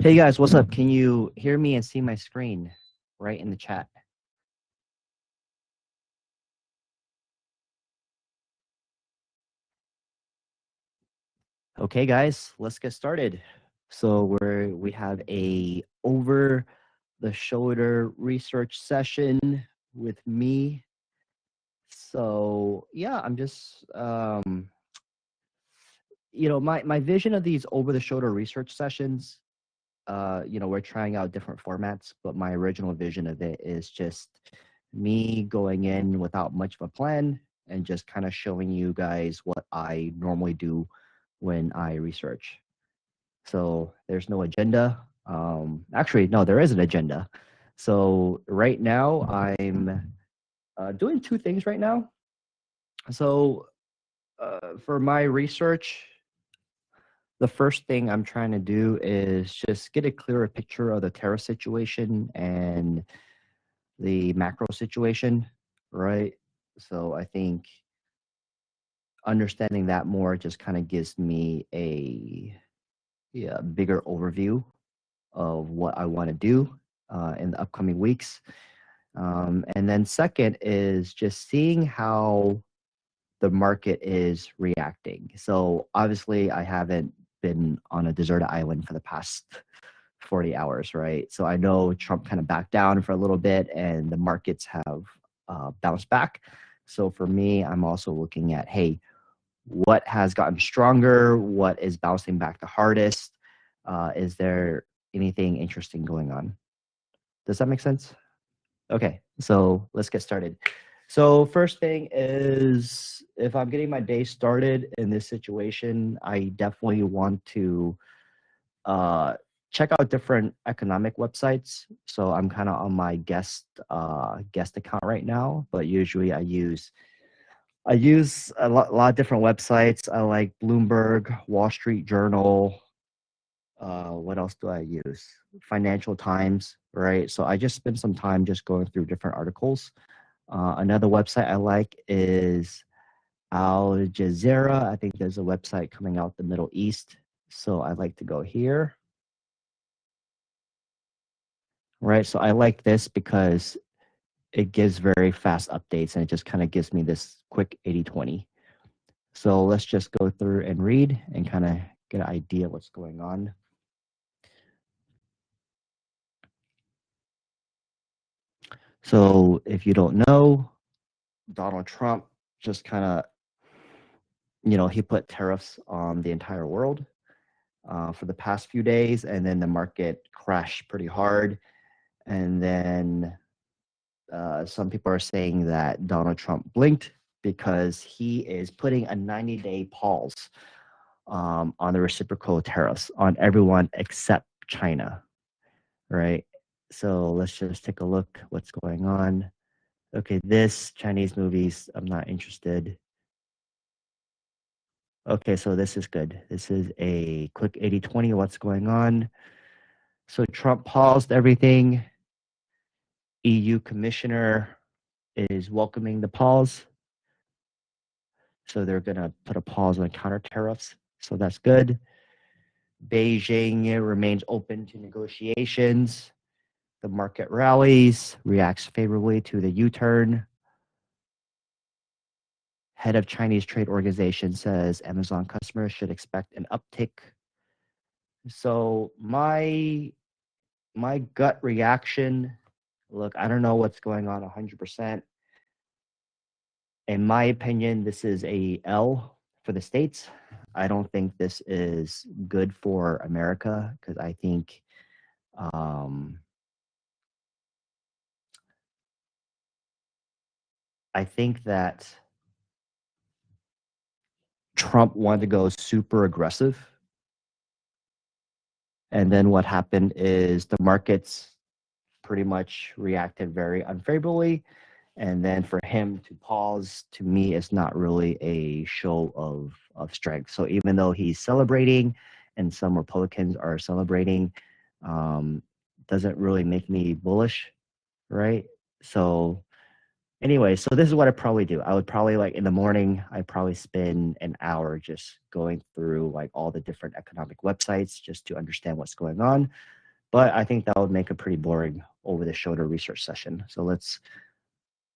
Hey guys, what's up? Can you hear me and see my screen right in the chat? Okay, guys, let's get started. So we have a over the shoulder research session with me. So yeah, I'm just my vision of these over the shoulder research sessions. We're trying out different formats, but my original vision of it is just me going in without much of a plan and just kind of showing you guys what I normally do when I research. So there's no agenda. Actually, no, there is an agenda. So right now I'm doing two things right now. So for my research, the first thing I'm trying to do is just get a clearer picture of the tariff situation and the macro situation, right? So I think understanding that more just kind of gives me a bigger overview of what I want to do in the upcoming weeks. And then second is just seeing how the market is reacting. So obviously I haven't been on a deserted island for the past 40 hours, right? So I know Trump kind of backed down for a little bit and the markets have bounced back. So for me, I'm also looking at, hey, what has gotten stronger? What is bouncing back the hardest? Is there anything interesting going on? Does that make sense? Okay, so let's get started. So first thing is, if I'm getting my day started in this situation, I definitely want to uh, check out different economic websites. So I'm kind of on my guest account right now, but usually I use a lot of different websites. I like Bloomberg, Wall Street Journal. What else do I use? Financial Times, right? So I just spend some time just going through different articles. Another website I like is Al Jazeera. I think there's a website coming out the Middle East. So I like to go here, right? So I like this because it gives very fast updates and it just kind of gives me this quick 80/20. So let's just go through and read and kind of get an idea what's going on. So if you don't know, Donald Trump just kind of, he put tariffs on the entire world for the past few days, and then the market crashed pretty hard. And then some people are saying that Donald Trump blinked because he is putting a 90-day pause on the reciprocal tariffs on everyone except China, right? So let's just take a look what's going on. Okay, this Chinese movies, I'm not interested. Okay, so this is good. This is a quick 80/20 what's going on. So Trump paused everything. EU commissioner is welcoming the pause. So they're going to put a pause on counter tariffs. So that's good. Beijing remains open to negotiations. The market rallies, reacts favorably to the U-turn. Head of Chinese Trade Organization says Amazon customers should expect an uptick. So my gut reaction, look, I don't know what's going on 100%. In my opinion, this is a L for the states. I don't think this is good for America because um, I think that Trump wanted to go super aggressive, and then what happened is the markets pretty much reacted very unfavorably. And then for him to pause, to me, is not really a show of strength. So even though he's celebrating, and some Republicans are celebrating, doesn't really make me bullish, right? So Anyway, so this is what I probably do. I would probably like in the morning, I probably spend an hour just going through like all the different economic websites just to understand what's going on. But I think that would make a pretty boring over the shoulder research session. So let's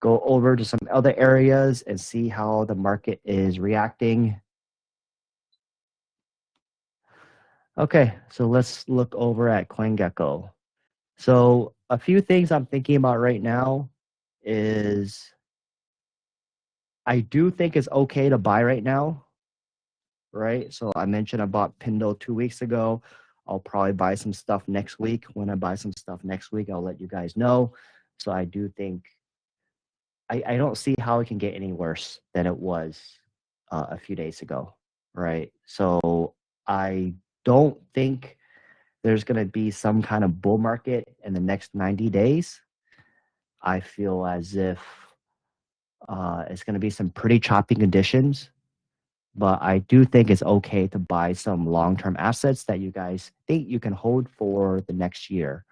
go over to some other areas and see how the market is reacting. Okay, so let's look over at CoinGecko. So a few things I'm thinking about right now is I do think it's okay to buy right now, right? So I mentioned I bought Pindle 2 weeks ago. I'll probably buy some stuff next week. When I buy some stuff next week, I'll let you guys know. So I do think I don't see how it can get any worse than it was a few days ago, right? So I don't think there's going to be some kind of bull market in the next 90 days. I feel as if it's going to be some pretty choppy conditions, but I do think it's okay to buy some long-term assets that you guys think you can hold for the next year.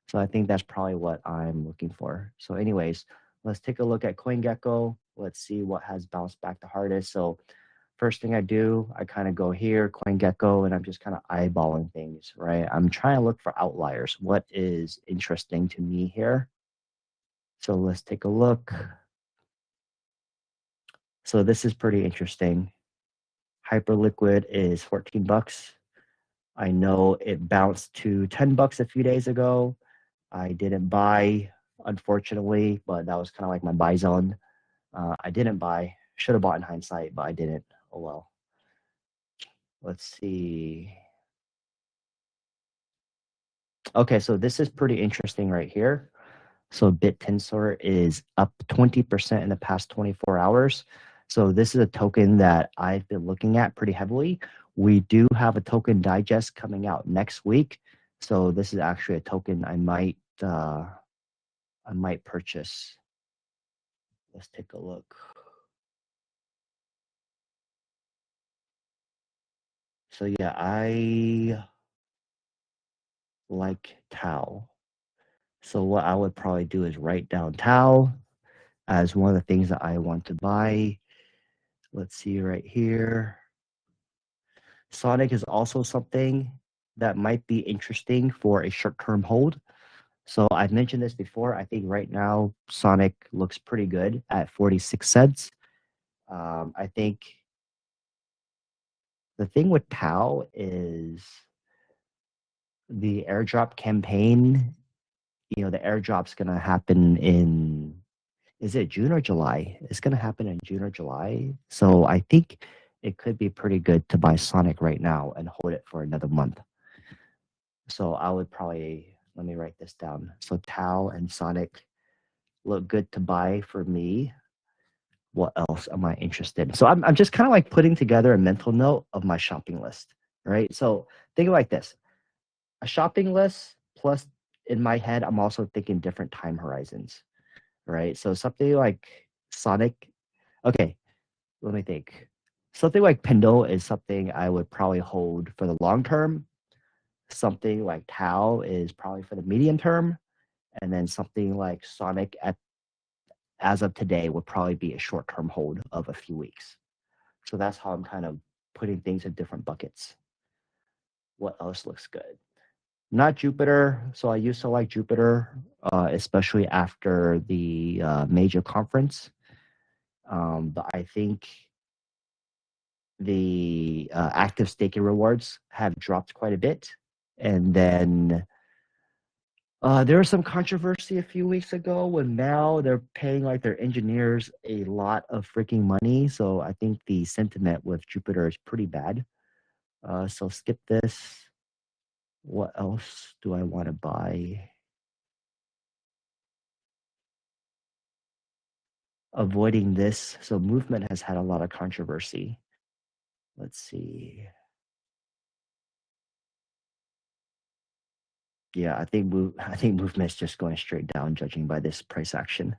So I think that's probably what I'm looking for. So anyways, let's take a look at CoinGecko. Let's see what has bounced back the hardest. So first thing I do, I kind of go here, CoinGecko, and I'm just kind of eyeballing things, right? I'm trying to look for outliers. What is interesting to me here? So let's take a look. So this is pretty interesting. Hyperliquid is 14 bucks. I know it bounced to 10 bucks a few days ago. I didn't buy, unfortunately, but that was kind of like my buy zone. I didn't buy. Should have bought in hindsight, but I didn't. Oh well. Let's see. Okay, so this is pretty interesting right here. So BitTensor is up 20% in the past 24 hours. So this is a token that I've been looking at pretty heavily. We do have a token digest coming out next week. So this is actually a token I might purchase. Let's take a look. So yeah, I like Tau. So what I would probably do is write down Tau as one of the things that I want to buy. Let's see right here. Sonic is also something that might be interesting for a short-term hold. So I've mentioned this before. I think right now Sonic looks pretty good at 46 cents. I think the thing with Tau is the airdrop campaign. The airdrop's going to happen in, is it June or July? It's going to happen in June or July. So I think it could be pretty good to buy Sonic right now and hold it for another month. So I would probably, let me write this down. So Tau and Sonic look good to buy for me. What else am I interested in? So I'm just kind of like putting together a mental note of my shopping list, right? So think like this, a shopping list plus in my head, I'm also thinking different time horizons, right? So something like Sonic, okay, let me think. Something like Pendle is something I would probably hold for the long term. Something like Tau is probably for the medium term. And then something like Sonic as of today would probably be a short term hold of a few weeks. So that's how I'm kind of putting things in different buckets. What else looks good? Not Jupiter. So I used to like Jupiter, especially after the major conference. But I think the active staking rewards have dropped quite a bit. And then there was some controversy a few weeks ago when now they're paying like their engineers a lot of freaking money. So I think the sentiment with Jupiter is pretty bad. So skip this. What else do I want to buy? Avoiding this. So movement has had a lot of controversy. Let's see. Yeah, I think movement's just going straight down, judging by this price action.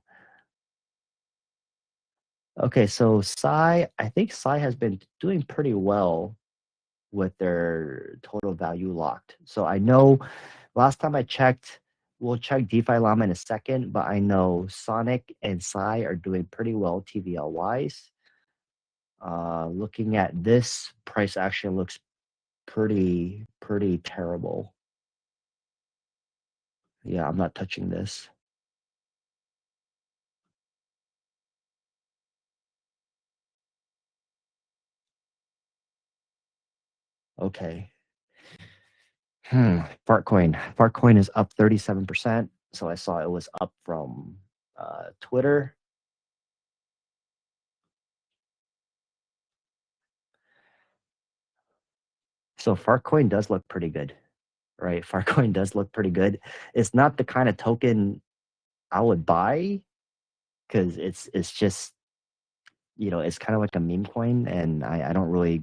Okay, so I think Psy has been doing pretty well with their total value locked. So I know last time I checked, we'll check DeFi Llama in a second, but I know Sonic and Psy are doing pretty well TVL wise. Looking at this price action looks pretty terrible. Yeah, I'm not touching this. Okay. Fartcoin. Fartcoin is up 37%. So I saw it was up from Twitter. So Fartcoin does look pretty good, right? Fartcoin does look pretty good. It's not the kind of token I would buy because it's just, it's kind of like a meme coin, and I don't really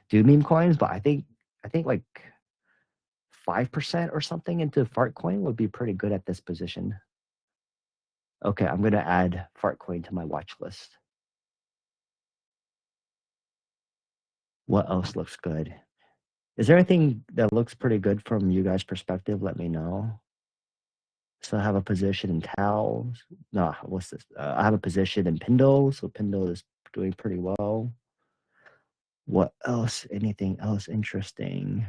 do meme coins, but I think like 5% or something into Fartcoin would be pretty good at this position. Okay, I'm gonna add Fartcoin to my watch list. What else looks good? Is there anything that looks pretty good from you guys' perspective? Let me know. So I have a position in Tau. No, what's this? I have a position in Pindle. So Pindle is doing pretty well. What else? Anything else interesting?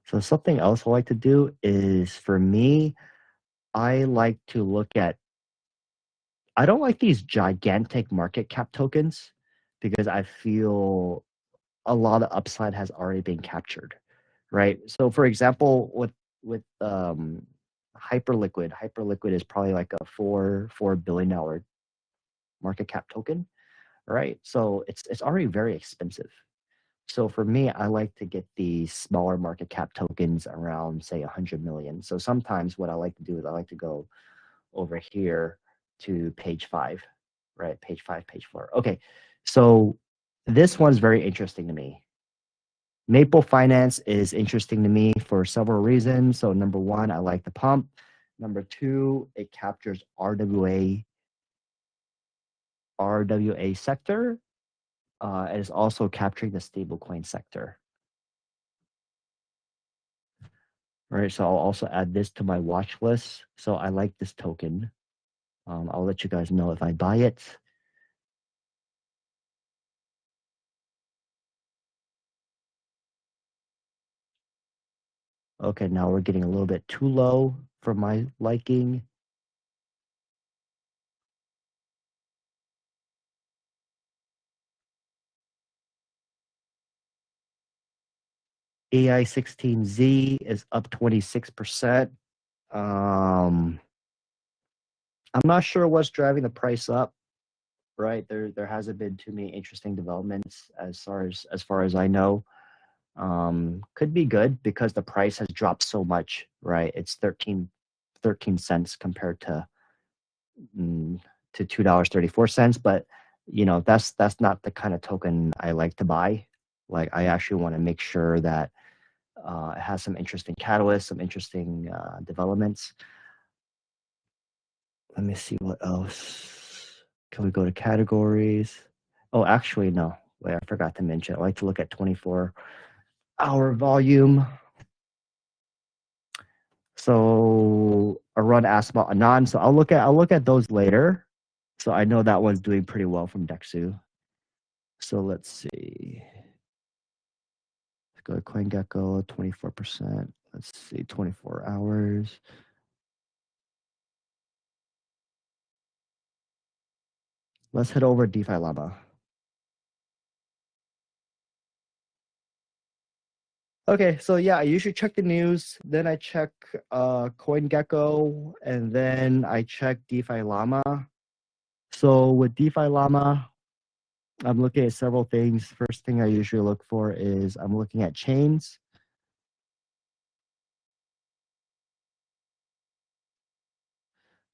So something else I like to do is, for me, I like to look at, I don't like these gigantic market cap tokens because I feel a lot of upside has already been captured, right? So for example, with Hyperliquid is probably like a $4 billion market cap token, right? So it's already very expensive. So for me, I like to get the smaller market cap tokens around, say, 100 million. So sometimes what I like to do is I like to go over here to page 5, right? Page 5, page 4. Okay, so this one's very interesting to me. Maple Finance is interesting to me for several reasons. So number one, I like the pump. Number two, it captures RWA sector. And it's also capturing the stablecoin sector. Right, so I'll also add this to my watch list. So I like this token. I'll let you guys know if I buy it. Okay, now we're getting a little bit too low for my liking. AI16Z is up 26%. I'm not sure what's driving the price up, right? There hasn't been too many interesting developments as far as I know. Could be good because the price has dropped so much, right? It's 13 cents compared to $2.34. But that's not the kind of token I like to buy. Like, I actually want to make sure that it has some interesting catalysts, some interesting developments. Let me see what else. Can we go to categories? Oh, actually, no. Wait, I forgot to mention. I like to look at 24-hour volume. So Arun asked about Anon. So I'll look at those later. So I know that one's doing pretty well from Dexu. So let's see. Let's go to CoinGecko, 24%. Let's see, 24 hours. Let's head over DeFi Llama. Okay, so yeah, I usually check the news, then I check CoinGecko, and then I check DeFi Llama. So with DeFi Llama, I'm looking at several things. First thing I usually look for is I'm looking at chains.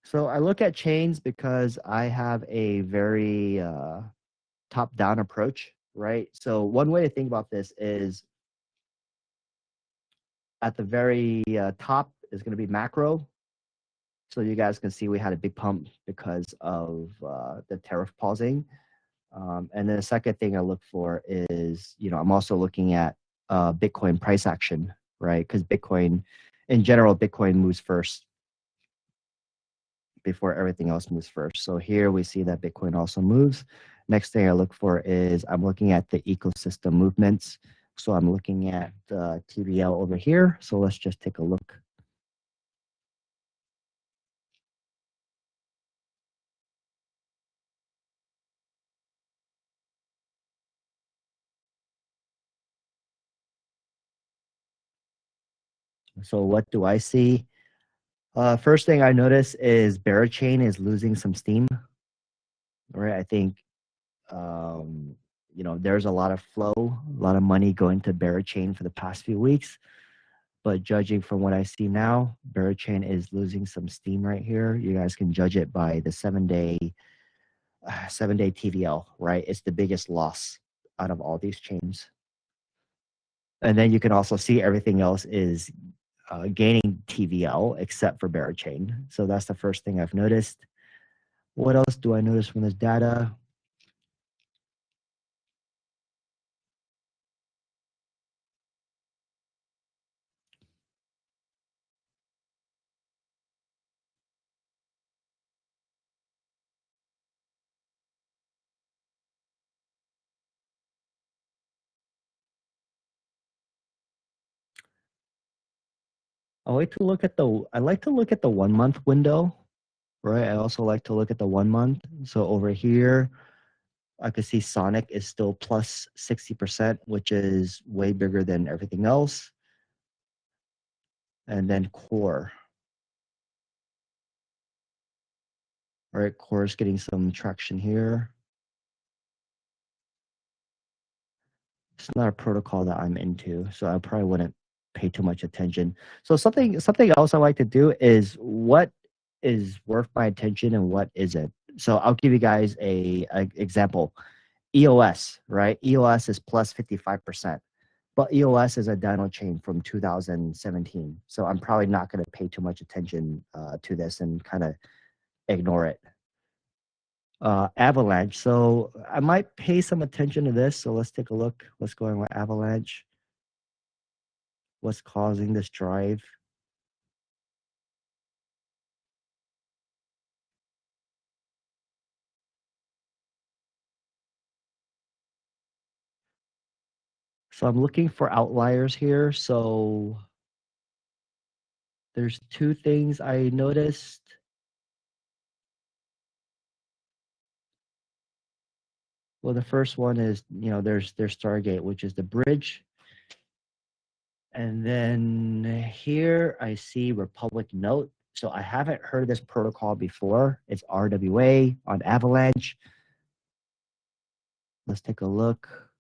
So I look at chains because I have a very top-down approach, right? So one way to think about this is at the very top is going to be macro. So you guys can see we had a big pump because of the tariff pausing. And then the second thing I look for is, I'm also looking at Bitcoin price action, right? Because Bitcoin, in general, Bitcoin moves first before everything else moves first. So here we see that Bitcoin also moves. Next thing I look for is I'm looking at the ecosystem movements. So I'm looking at TVL over here. So let's just take a look. So what do I see? First thing I notice is Berachain is losing some steam, right? I think there's a lot of flow, a lot of money going to Berachain for the past few weeks. But judging from what I see now, Berachain is losing some steam right here. You guys can judge it by the 7-day TVL, right? It's the biggest loss out of all these chains. And then you can also see everything else is gaining TVL except for Berachain. So that's the first thing I've noticed. What else do I notice from this data? I like to look at the 1 month window, right? I also like to look at the 1 month. So over here, I could see Sonic is still plus 60%, which is way bigger than everything else. And then Core, right? Core is getting some traction here. It's not a protocol that I'm into, so I probably wouldn't pay too much attention. So something else I like to do is what is worth my attention and what isn't. So I'll give you guys a example. EOS, right? EOS is plus 55%, but EOS is a dyno chain from 2017. So I'm probably not going to pay too much attention to this and kind of ignore it. Avalanche. So I might pay some attention to this. So let's take a look. What's going on with Avalanche? What's causing this drive? So I'm looking for outliers here. So there's two things I noticed. Well, the first one is, there's Stargate, which is the bridge. And then here I see Republic Note. So I haven't heard this protocol before. It's RWA on Avalanche. Let's take a look.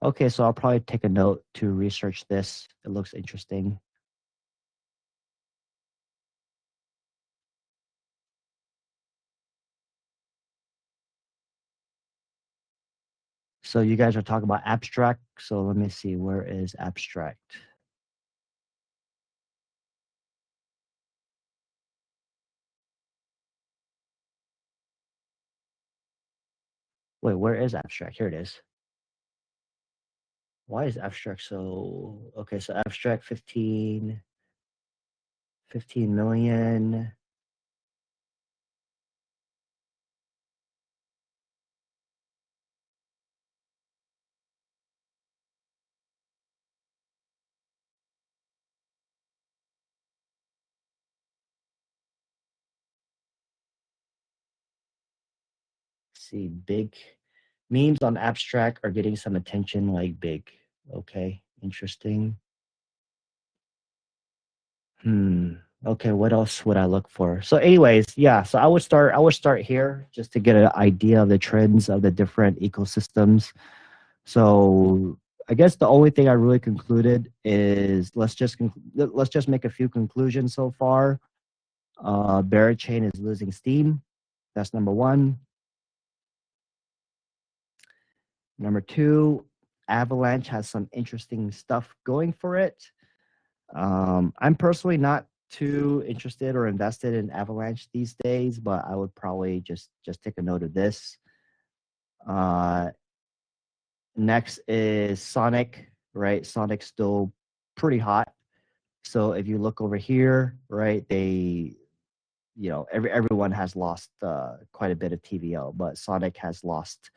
Okay, so I'll probably take a note to research this. It looks interesting. So you guys are talking about abstract. So let me see, where is abstract? Wait, where is abstract? Here it is. Why is abstract so, okay, so abstract 15 million. See, big memes on abstract are getting some attention like big. Okay, interesting. Okay, what else would I look for? So anyways, yeah, so I would start here just to get an idea of the trends of the different ecosystems. So I guess the only thing I really concluded is let's just make a few conclusions so far. Berachain is losing steam. That's number one. Number two, Avalanche has some interesting stuff going for it. I'm personally not too interested or invested in Avalanche these days, but I would probably just take a note of this. Uh, Next is Sonic, right? Sonic's still pretty hot. So if you look over here, right, everyone has lost quite a bit of TVL, but Sonic has lost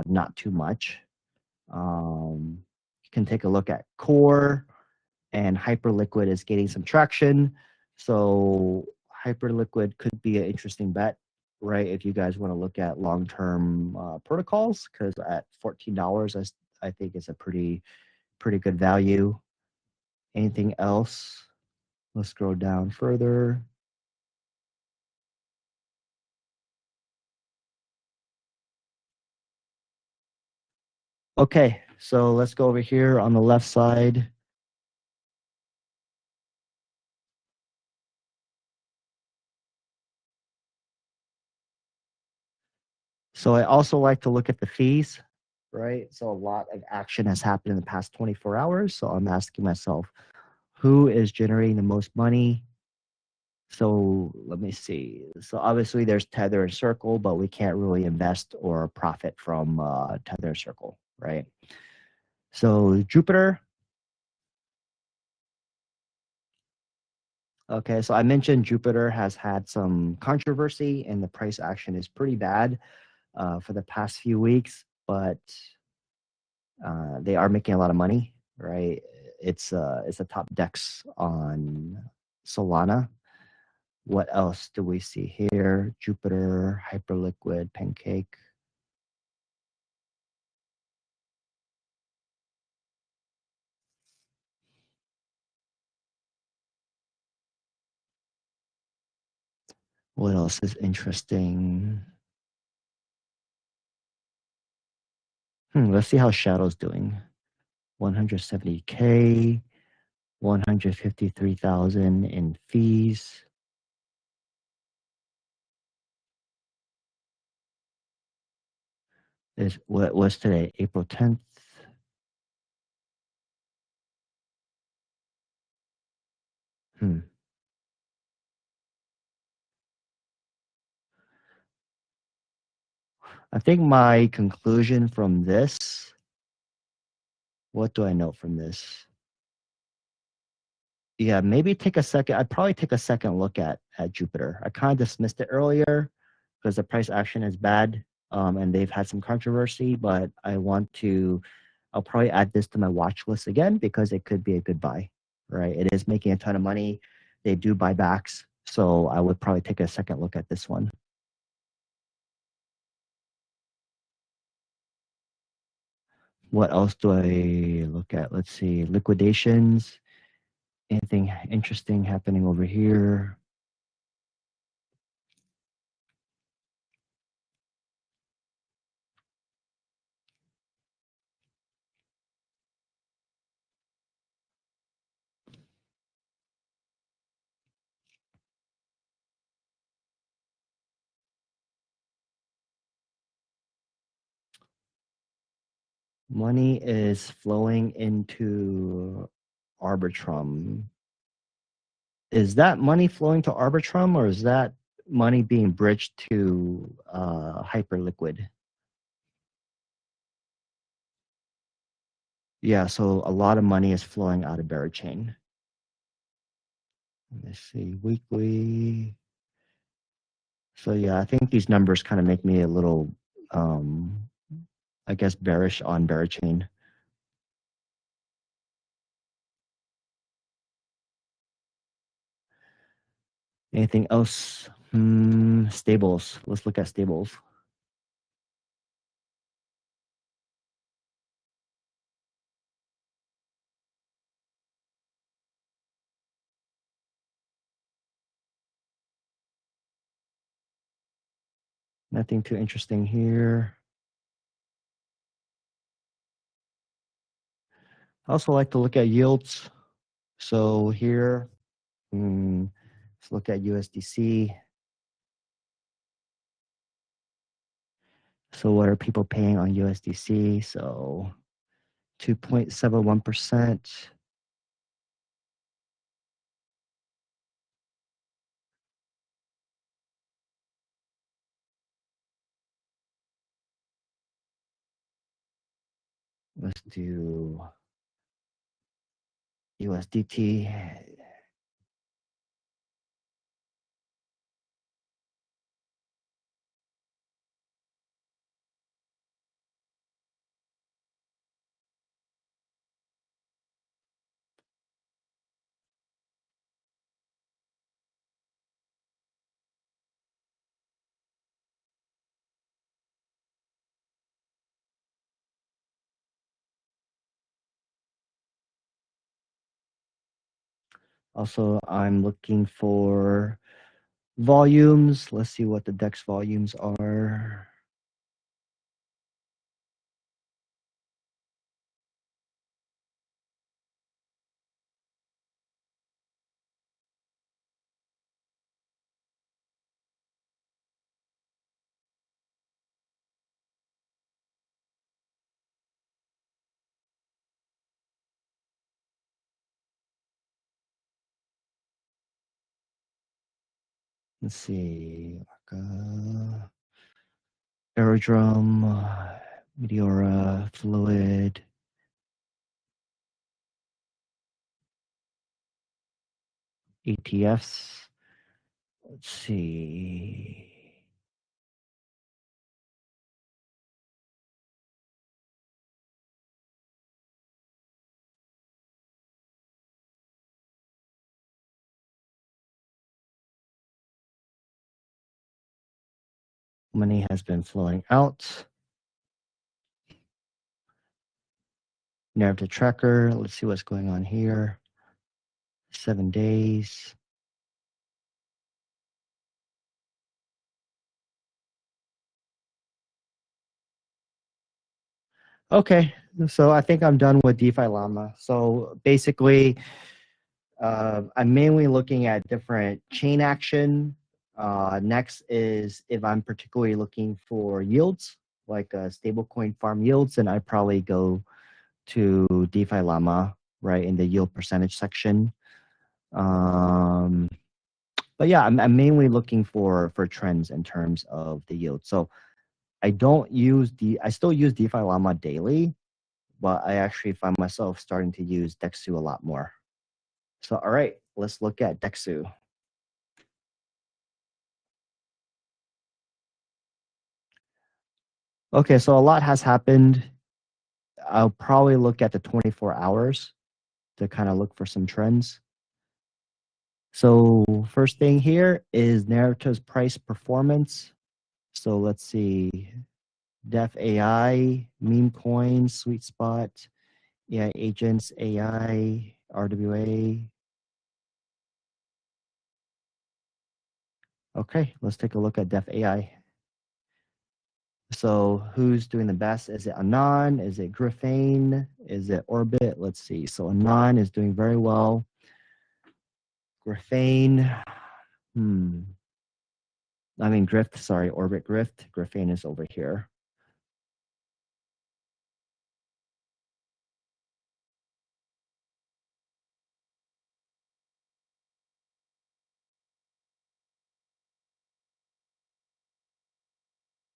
not too much. You can take a look at Core, and Hyperliquid is gaining some traction. So Hyperliquid could be an interesting bet, right? If you guys want to look at long-term protocols, because at $14, I think it's a pretty good value. Anything else? Let's scroll down further. Okay, so let's go over here on the left side. So I also like to look at the fees, right? So a lot of action has happened in the past 24 hours. So I'm asking myself, who is generating the most money? So let me see. So obviously there's Tether and Circle, but we can't really invest or profit from Tether and Circle, right? So Jupiter. Okay, so I mentioned Jupiter has had some controversy and the price action is pretty bad for the past few weeks, but they are making a lot of money, right? It's a top DEX on Solana. What else do we see here? Jupiter, Hyperliquid, Pancake. What else is interesting? Let's see how Shadow's doing. 170K, 153,000 in fees. Is what was today? April 10th. Hmm. I think my conclusion from this, what do I note from this? Yeah, maybe take a second. I'd probably take a second look at Jupiter. I kind of dismissed it earlier because the price action is bad, and they've had some controversy. But I'll probably add this to my watch list again because it could be a good buy. Right, it is making a ton of money. They do buybacks, so I would probably take a second look at this one. What else do I look at? Let's see, liquidations. Anything interesting happening over here? Money is flowing into Arbitrum. Is that money flowing to Arbitrum or is that money being bridged to Hyperliquid? Yeah, so a lot of money is flowing out of Berachain. Let me see, weekly. So yeah, I think these numbers kind of make me a little, um, I guess, bearish on Berachain. Anything else? Stables. Let's look at stables. Nothing too interesting here. I also like to look at yields. So here, let's look at USDC. So what are people paying on USDC? So 2.71%. Let's do USDT. Also, I'm looking for volumes. Let's see what the DEX volumes are. Let's see. Aerodrome, Meteora, Fluid, ETFs. Let's see. Money has been flowing out. Narrative tracker. Let's see what's going on here. 7 days. Okay, so I think I'm done with DeFi Llama. So basically, I'm mainly looking at different chain action. Next is if I'm particularly looking for yields, like stablecoin farm yields, and I probably go to DeFi Llama, right, in the yield percentage section. But yeah, I'm mainly looking for trends in terms of the yield. So I still use DeFi Llama daily, but I actually find myself starting to use Dexu a lot more. So all right, let's look at Dexu. Okay, so a lot has happened. I'll probably look at the 24 hours to kind of look for some trends. So first thing here is Narrative's price performance. So let's see, Def AI, meme coins, sweet spot, AI agents, AI, RWA. Okay, let's take a look at Def AI. So who's doing the best? Is it Anon? Is it Griffane? Is it Orbit? Let's see. So Anon is doing very well. Griffane, Grift, sorry, Orbit Grift. Griffane is over here.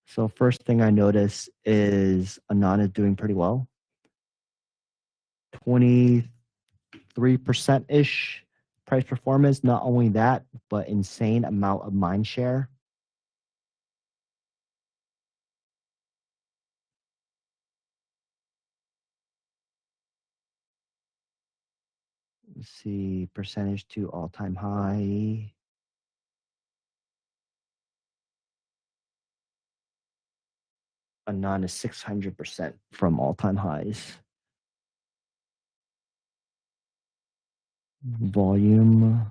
So first thing I notice is Anon is doing pretty well. 23%-ish price performance. Not only that, but insane amount of mind share. Let's see, percentage to all-time high. Anon is 600% from all-time highs. Volume.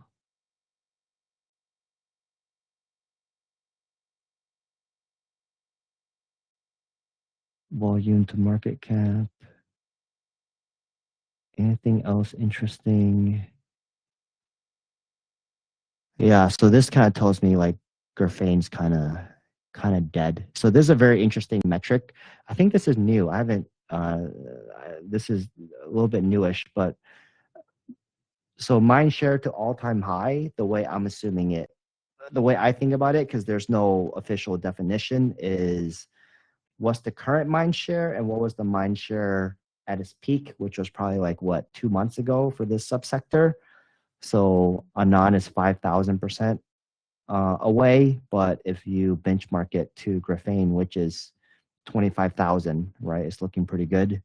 Volume to market cap. Anything else interesting? Yeah, so this kind of tells me like Graphane's kind of dead. So this is a very interesting metric. I think this is new. I haven't this is a little bit newish, but so mind share to all-time high, the way I'm assuming it, the way I think about it, because there's no official definition, is what's the current mind share and what was the mind share at its peak, which was probably like what 2 months ago for this subsector. So Anon is 5,000% away, but if you benchmark it to Graphane, which is 25,000, right, it's looking pretty good.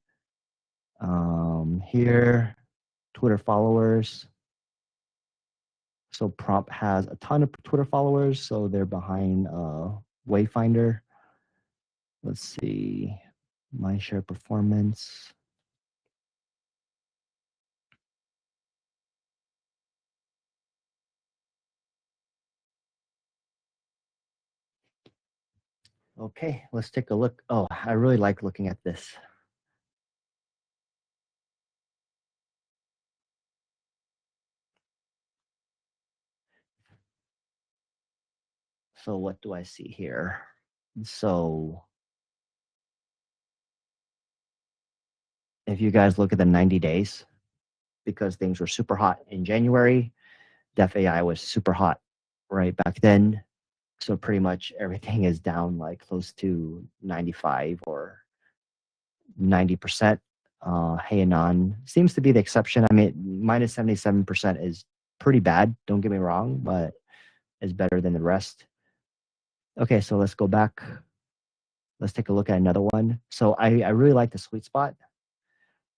Here, Twitter followers. So Prompt has a ton of Twitter followers, so they're behind Wayfinder. Let's see, mindshare performance. Okay, let's take a look. Oh, I really like looking at this. So what do I see here? So if you guys look at the 90 days, because things were super hot in January, Def AI was super hot right back then. So pretty much everything is down like close to 95 or 90%. Hey Anon seems to be the exception. I mean, minus 77% is pretty bad. Don't get me wrong, but is better than the rest. Okay, so let's go back. Let's take a look at another one. So I really like the sweet spot.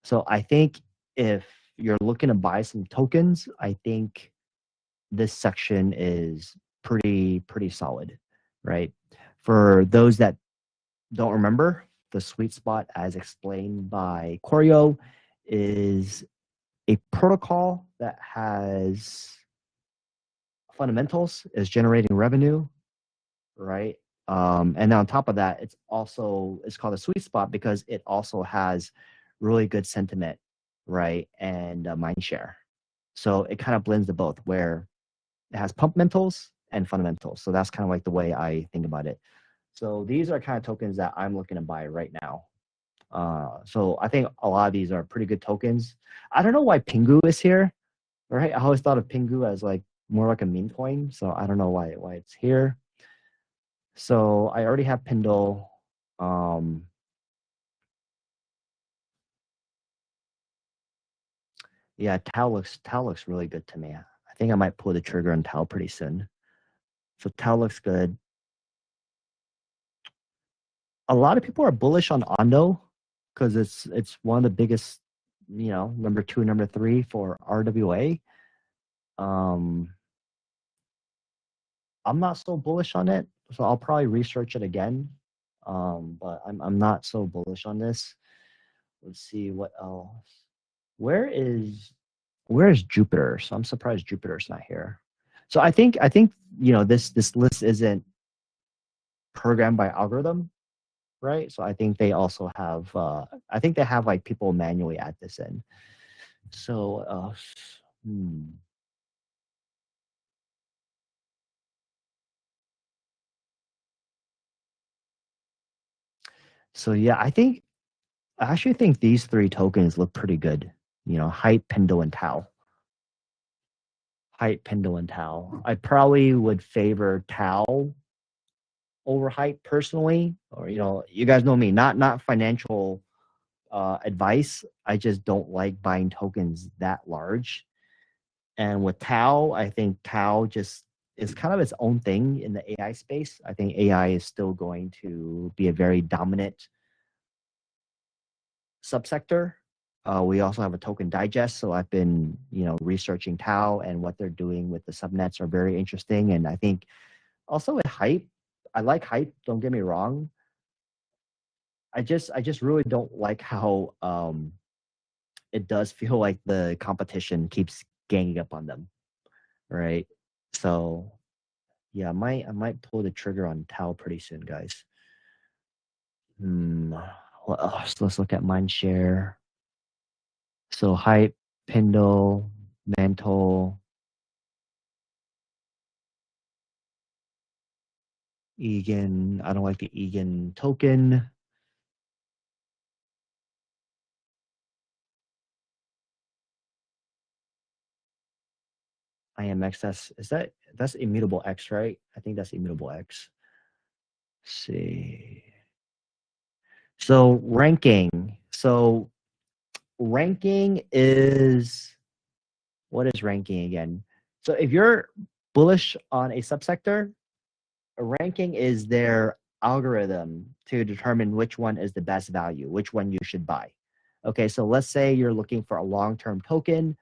So I think if you're looking to buy some tokens, I think this section is pretty solid, right? For those that don't remember, the sweet spot as explained by Choreo is a protocol that has fundamentals, is generating revenue, right? And then on top of that, it's called a sweet spot because it also has really good sentiment, right? And mind share. So it kind of blends the both where it has pump mentals and fundamentals. So that's kind of like the way I think about it. So these are kind of tokens that I'm looking to buy right now. So I think a lot of these are pretty good tokens. I don't know why Pingu is here, right? I always thought of Pingu as like more like a meme coin. So I don't know why it's here. So I already have Pindle. Um, yeah, Tau looks really good to me. I think I might pull the trigger on Tau pretty soon. So Tau looks good. A lot of people are bullish on Ondo because it's one of the biggest, number 2, number 3 for RWA. I'm not so bullish on it, so I'll probably research it again. But I'm not so bullish on this. Let's see what else. Where is Jupiter? So I'm surprised Jupiter's not here. So I think this list isn't programmed by algorithm, right? So I think they also have I think they have like people manually add this in. So so yeah, I actually think these 3 tokens look pretty good. Height, Pendle, and Tau. Height, Pendle, and Tau. I probably would favor Tau over height personally. Or you guys know me, not financial advice. I just don't like buying tokens that large. And with Tau, I think Tau just is kind of its own thing in the AI space. I think AI is still going to be a very dominant subsector. We also have a token digest, so I've been researching Tau, and what they're doing with the subnets are very interesting. And I think also with hype, I like hype. Don't get me wrong. I just really don't like how it does feel like the competition keeps ganging up on them, right? So yeah, I might pull the trigger on Tau pretty soon, guys. What else? Let's look at mindshare. So hype, Pendle, Mantle, Egan. I don't like the Egan token. IMX, that's immutable X, right? I think that's immutable X. Let's see. So ranking. So ranking is, what is ranking again? So if you're bullish on a subsector, ranking is their algorithm to determine which one is the best value, which one you should buy. Okay, so let's say you're looking for a long-term token.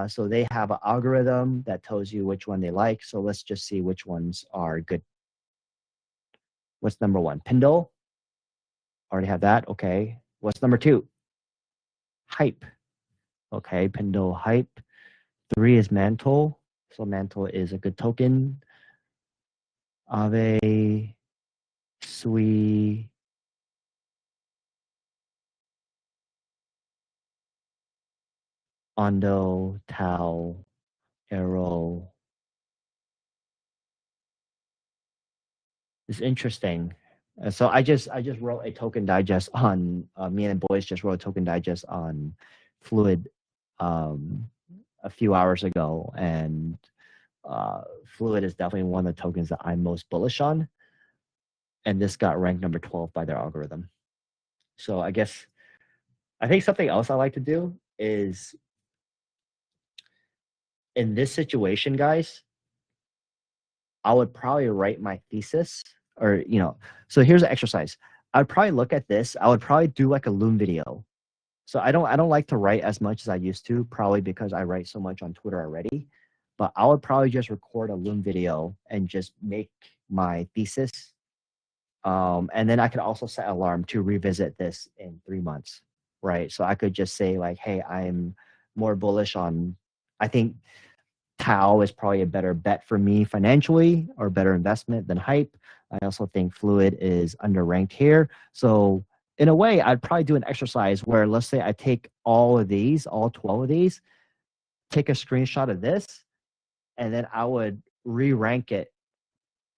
So they have an algorithm that tells you which one they like. So let's just see which ones are good. What's number one? Pindle. Already have that. Okay. What's number two? Hype. Okay, Pindle Hype. 3 is Mantle. So Mantle is a good token. Ave, Sui, Ondo, Tau, Arrow. It's interesting. So I just wrote a token digest on me and the boys just wrote a token digest on Fluid um, a few hours ago, and Fluid is definitely one of the tokens that I'm most bullish on, and this got ranked number 12 by their algorithm. So I think something else I like to do is, in this situation, guys, I would probably write my thesis, or so here's an exercise. I'd probably look at this. I would probably do like a Loom video. So I don't like to write as much as I used to, probably because I write so much on Twitter already. But I would probably just record a Loom video and just make my thesis. And then I could also set an alarm to revisit this in 3 months, right? So I could just say like, hey, I'm more bullish on, I think Tau is probably a better bet for me financially, or better investment than Hype. I also think Fluid is underranked here. So in a way, I'd probably do an exercise where, let's say I take all of these, all 12 of these, take a screenshot of this, and then I would re-rank it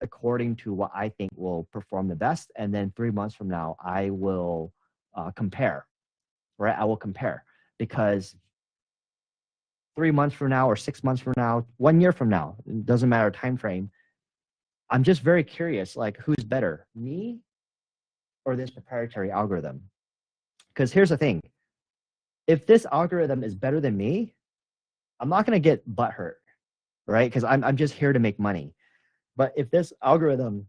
according to what I think will perform the best. And then 3 months from now, I will compare, right? I will compare, because 3 months from now or 6 months from now, 1 year from now, it doesn't matter time frame. I'm just very curious, like, who's better, me or this proprietary algorithm? Because here's the thing: if this algorithm is better than me, I'm not gonna get butthurt, right? Because I'm just here to make money. But if this algorithm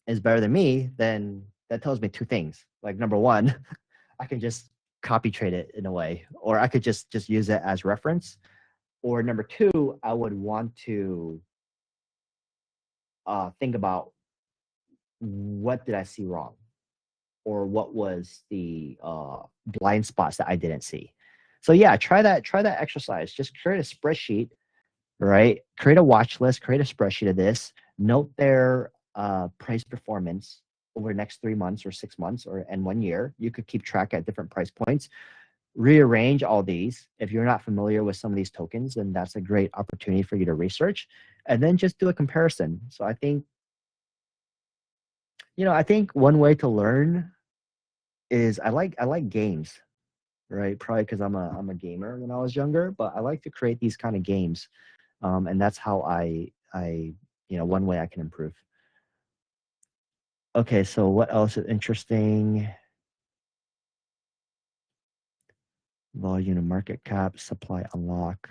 is better than me, then that tells me two things. Like, number one, I can just copy trade it in a way, or I could just use it as reference. Or number two, I would want to think about, what did I see wrong, or what was the blind spots that I didn't see. So yeah, try that exercise. Just create a spreadsheet, right? Create a watch list, create a spreadsheet of this, note their price performance over the next 3 months or 6 months and 1 year. You could keep track at different price points. Rearrange all these. If you're not familiar with some of these tokens, then that's a great opportunity for you to research, and then just do a comparison. So I think, I think one way to learn is, I like games, right? Probably because I'm a gamer when I was younger, but I like to create these kind of games, and that's how one way I can improve. Okay, so what else is interesting? Volume and market cap, supply unlock.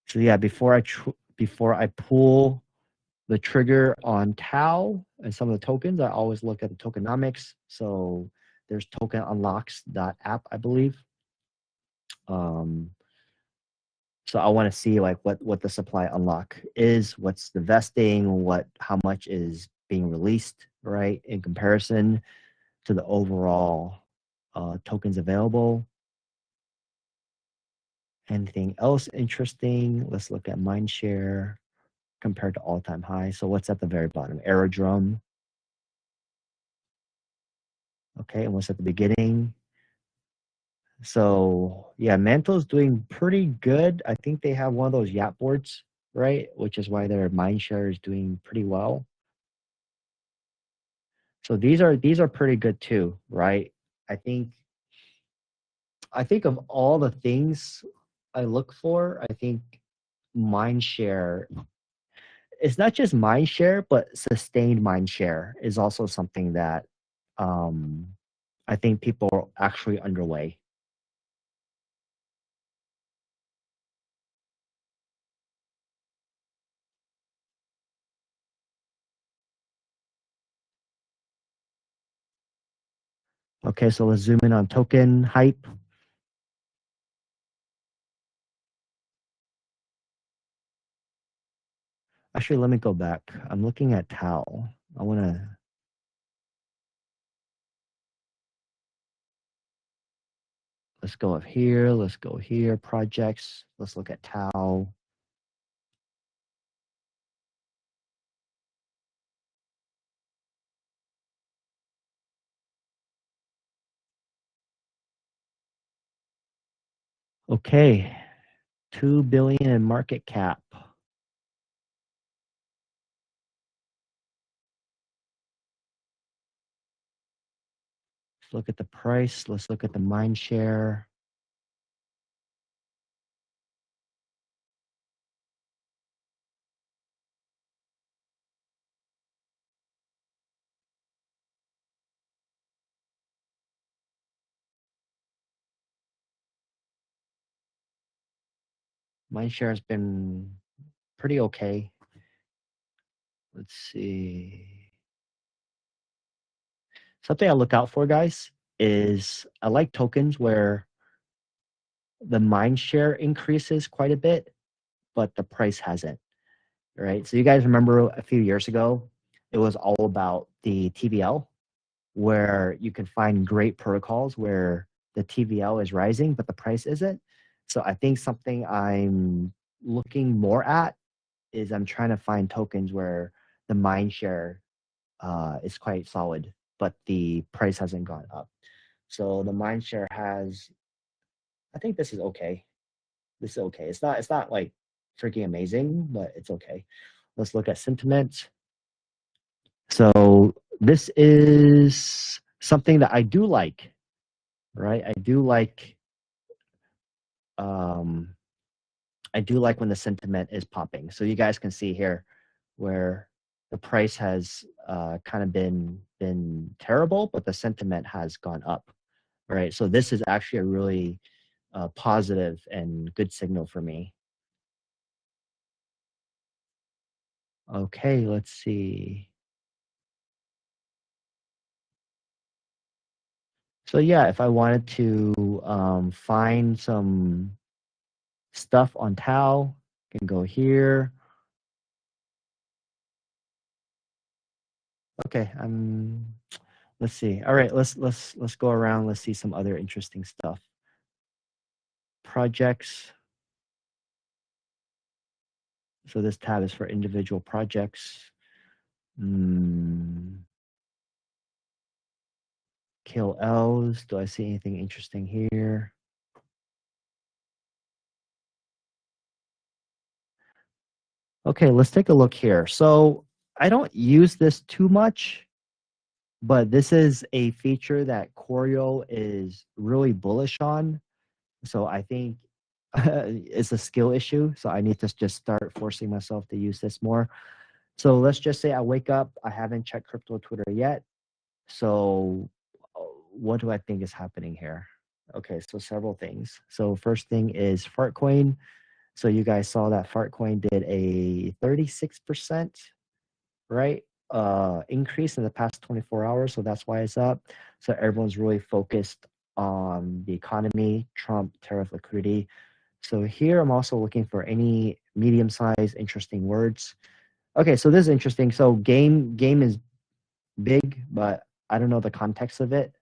So yeah, before I pull the trigger on Tau and some of the tokens, I always look at the tokenomics. So there's tokenunlocks.app, I believe. So I want to see like what the supply unlock is, what's the vesting, how much is being released, right, in comparison to the overall tokens available. Anything else interesting? Let's look at mindshare compared to all-time high. So what's at the very bottom? Aerodrome. Okay, and what's at the beginning? So yeah, Manto's doing pretty good. I think they have one of those yacht boards, right? Which is why their mindshare is doing pretty well. So these are pretty good too, right? I think of all the things I look for, I think mindshare, it's not just mindshare, but sustained mindshare is also something that I think people are actually underway. Okay, so let's zoom in on token hype. Actually, let me go back. I'm looking at Tau. I want to, let's go up here. Let's go here. Projects. Let's look at Tau. Okay, 2 billion in market cap. Let's look at the price. Let's look at the mind share. Mind share has been pretty okay. Let's see. Something I look out for, guys, is I like tokens where the mind share increases quite a bit, but the price hasn't. Right. So you guys remember a few years ago, it was all about the TVL, where you can find great protocols where the TVL is rising, but the price isn't. So I think something I'm looking more at is I'm trying to find tokens where the mind share is quite solid, but the price hasn't gone up. So the mind share has, I think this is okay. This is okay. It's not like freaking amazing, but it's okay. Let's look at sentiment. So this is something that I do like, right? Um, I do like when the sentiment is popping. So you guys can see here where the price has kind of been terrible, but the sentiment has gone up, right? So this is actually a really positive and good signal for me. Okay, let's see. So yeah, if I wanted to find some stuff on Tau, can go here. Okay, let's see. All right, let's go around. Let's see some other interesting stuff. Projects. So this tab is for individual projects. KLs. Do I see anything interesting here? Okay, let's take a look here. So I don't use this too much, but this is a feature that Choreo is really bullish on. So I think it's a skill issue. So I need to just start forcing myself to use this more. So let's just say I wake up, I haven't checked crypto Twitter yet. So what do I think is happening here? Okay, so several things. So first thing is Fartcoin. So you guys saw that Fartcoin did a 36%, right? Increase in the past 24 hours. So that's why it's up. So everyone's really focused on the economy, Trump, tariff liquidity. So here I'm also looking for any medium-sized interesting words. Okay, so this is interesting. So game is big, but I don't know the context of it.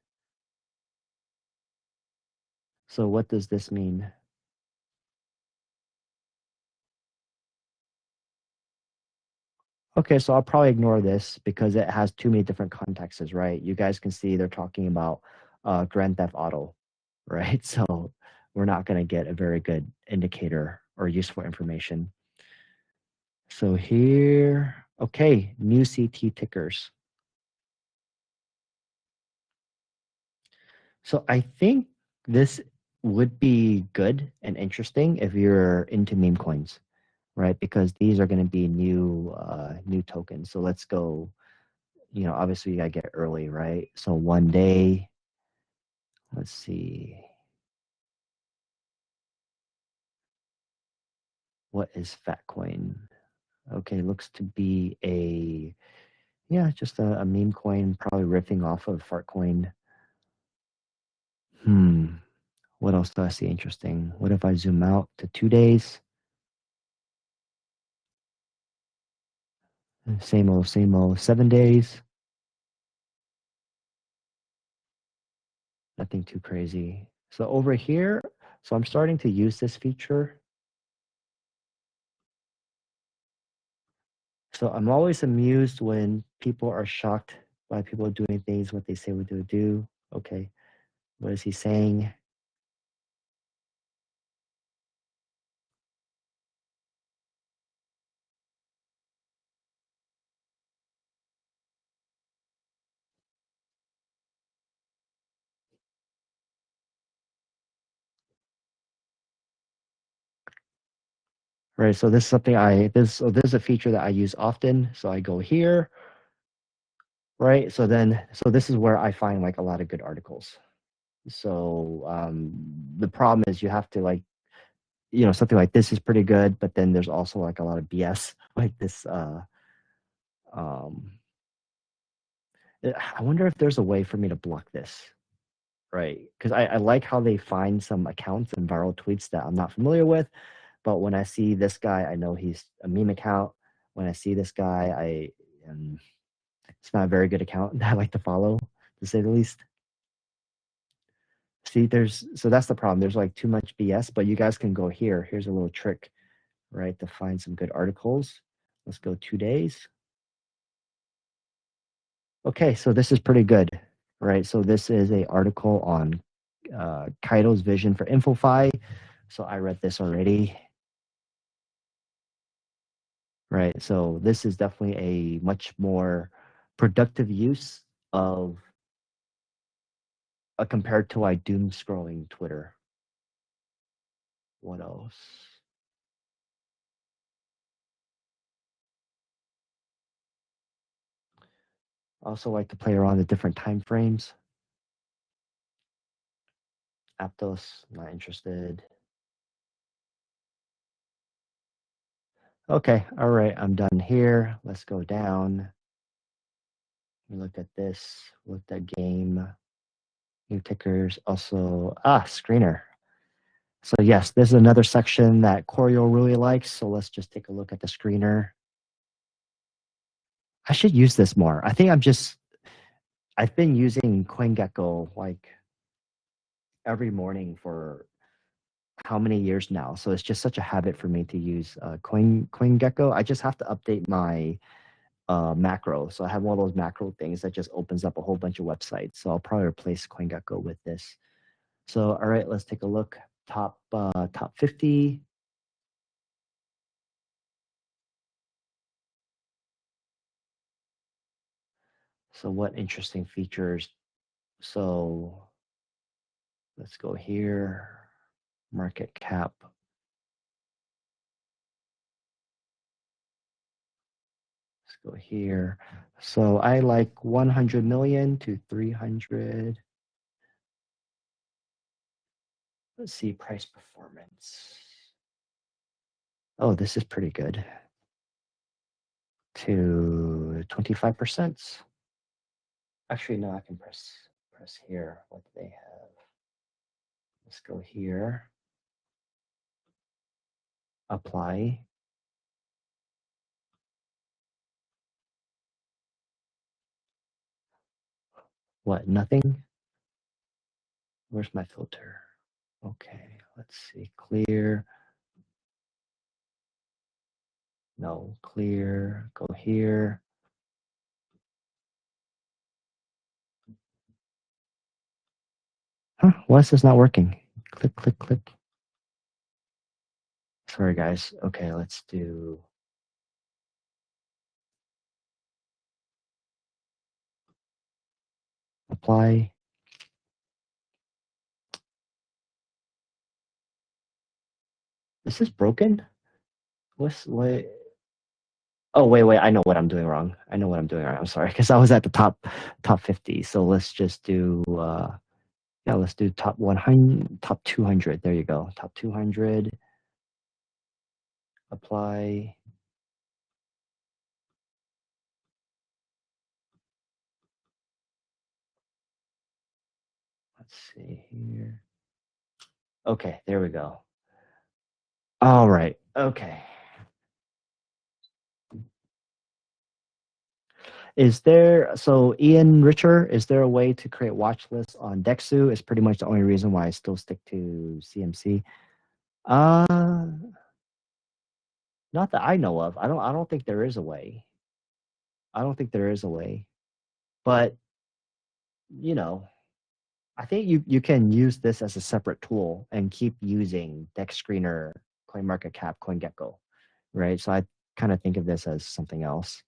So what does this mean? Okay, so I'll probably ignore this because it has too many different contexts, right? You guys can see they're talking about Grand Theft Auto, right? So we're not going to get a very good indicator or useful information. So here, okay, new CT tickers. So I think this would be good and interesting if you're into meme coins, right? Because these are going to be new tokens. So let's go. Obviously you gotta get early, right? So 1 day. Let's see. What is Fatcoin? Okay, looks to be yeah, just a meme coin, probably riffing off of Fartcoin. What else do I see interesting? What if I zoom out to 2 days? Same old, same old. 7 days. Nothing too crazy. So over here, so I'm starting to use this feature. So I'm always amused when people are shocked by people doing things what they say we do. Okay, what is he saying? Right, so this is something this is a feature that I use often. So I go here, right? So this is where I find like a lot of good articles. So the problem is you have to like, something like this is pretty good, but then there's also like a lot of BS like this. Um, I wonder if there's a way for me to block this, right? Because I like how they find some accounts and viral tweets that I'm not familiar with, but when I see this guy, I know he's a meme account. When I see this guy, it's not a very good account that I like to follow, to say the least. See, so that's the problem. There's like too much BS, but you guys can go here. Here's a little trick, right, to find some good articles. Let's go 2 days. Okay, so this is pretty good, right? So this is a article on Kaido's vision for InfoFi. So I read this already, right? So this is definitely a much more productive use of compared to like doom scrolling Twitter. What else? I also like to play around with different time frames. Aptos, not interested. Okay, all right, I'm done here. Let's go down. We looked at this, looked at game, new tickers, also, screener. So yes, this is another section that Corio really likes. So let's just take a look at the screener. I should use this more. I think I've been using CoinGecko like every morning for how many years now. So it's just such a habit for me to use CoinGecko. I just have to update my macro. So I have one of those macro things that just opens up a whole bunch of websites. So I'll probably replace CoinGecko with this. So all right, let's take a look. Top 50. So what interesting features? So let's go here. Market cap. Let's go here. So I like 100 million to 300. Let's see price performance. Oh, this is pretty good. To 25%. Actually, no, I can press here. What do they have? Let's go here. Apply. What, nothing? Where's my filter? Okay, let's see. Clear. No, clear. Go here. Huh, why is this not working? Click, click, click. Sorry, guys. Okay, let's do apply. Is this broken? What? Oh, wait. I know what I'm doing wrong. I know what I'm doing wrong. I'm sorry, because I was at the top 50. So let's just do Yeah, let's do top 100, top 200. There you go. Top 200. Apply. Let's see here. Okay, there we go. All right. Okay. Is there, so Ian Richer, is there a way to create watch lists on Dexu? Is pretty much the only reason why I still stick to CMC. Uh, Not that I know of. I don't think there is a way. I don't think there is a way. But, you know, I think you can use this as a separate tool and keep using Dex Screener, CoinMarketCap, CoinGecko, right? So I kind of think of this as something else.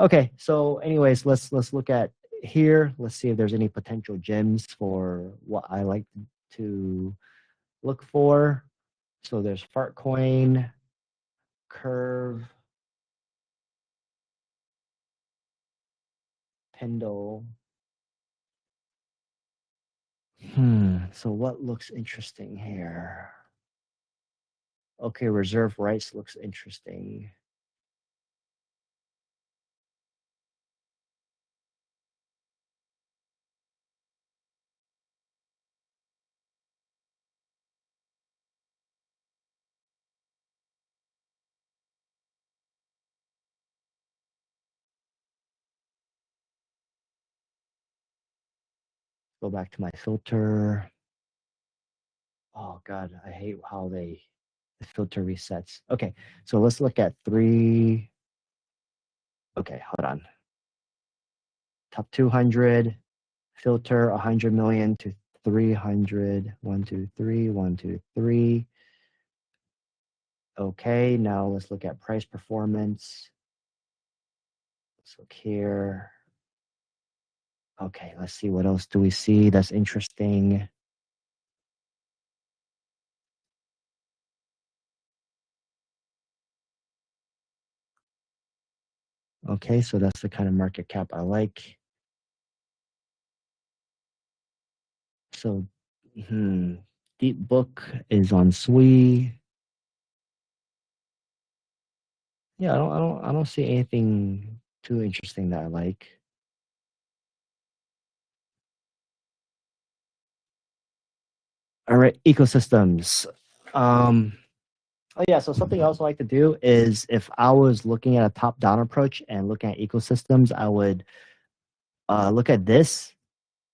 Okay, so anyways, let's look at here. Let's see if there's any potential gems for what I like to look for. So there's Fartcoin, Curve, Pendle. So what looks interesting here? Okay, reserve rights looks interesting. Go back to my filter. Oh God, I hate how the filter resets. Okay, so let's look at three. Okay, hold on. Top 200, filter 100 million to 300. 1, 2, 3, 1, 2, 3. Okay, now let's look at price performance. Let's look here. Okay, let's see what else do we see that's interesting. Okay, so that's the kind of market cap I like. So, Deep Book is on SWE. Yeah, I don't see anything too interesting that I like. All right, ecosystems. Oh yeah, so something else I like to do is if I was looking at a top-down approach and looking at ecosystems, I would look at this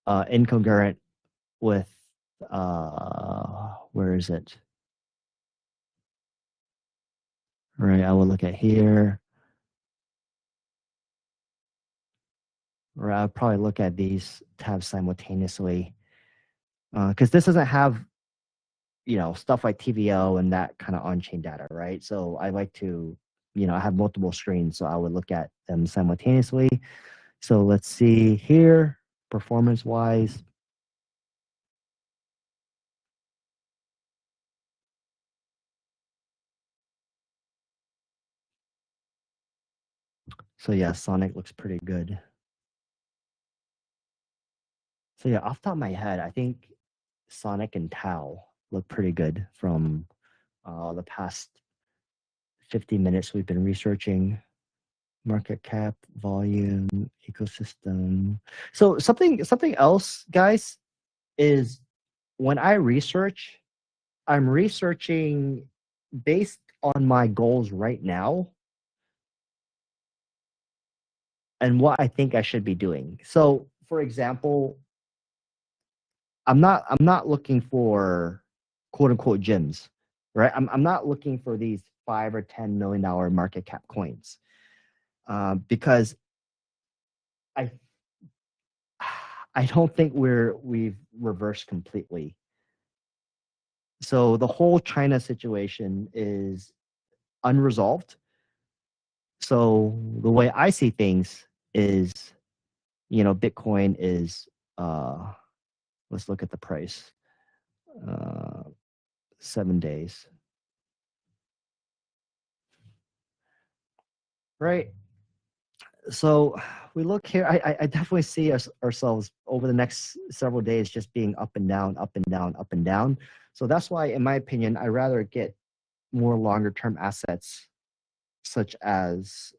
incongruent with where is it? Right, I would look at here. Or I'd probably look at these tabs simultaneously because this doesn't have stuff like TVO and that kind of on-chain data, right? So I like to, I have multiple screens, so I would look at them simultaneously. So let's see here, performance-wise. So yeah, Sonic looks pretty good. So yeah, off the top of my head, I think Sonic and Tau look pretty good from the past 50 minutes we've been researching market cap, volume, ecosystem. So something else, guys, is when I research, I'm researching based on my goals right now and what I think I should be doing. So, for example, I'm not looking for quote unquote gems, right? I'm not looking for these $5 or $10 million market cap coins because I I don't think we've reversed completely. So the whole China situation is unresolved. So the way I see things is, Bitcoin is let's look at the price. Uh 7 days. Right? So we look here. I definitely see ourselves over the next several days just being up and down, up and down, up and down. So that's why, in my opinion, I rather get more longer term assets such as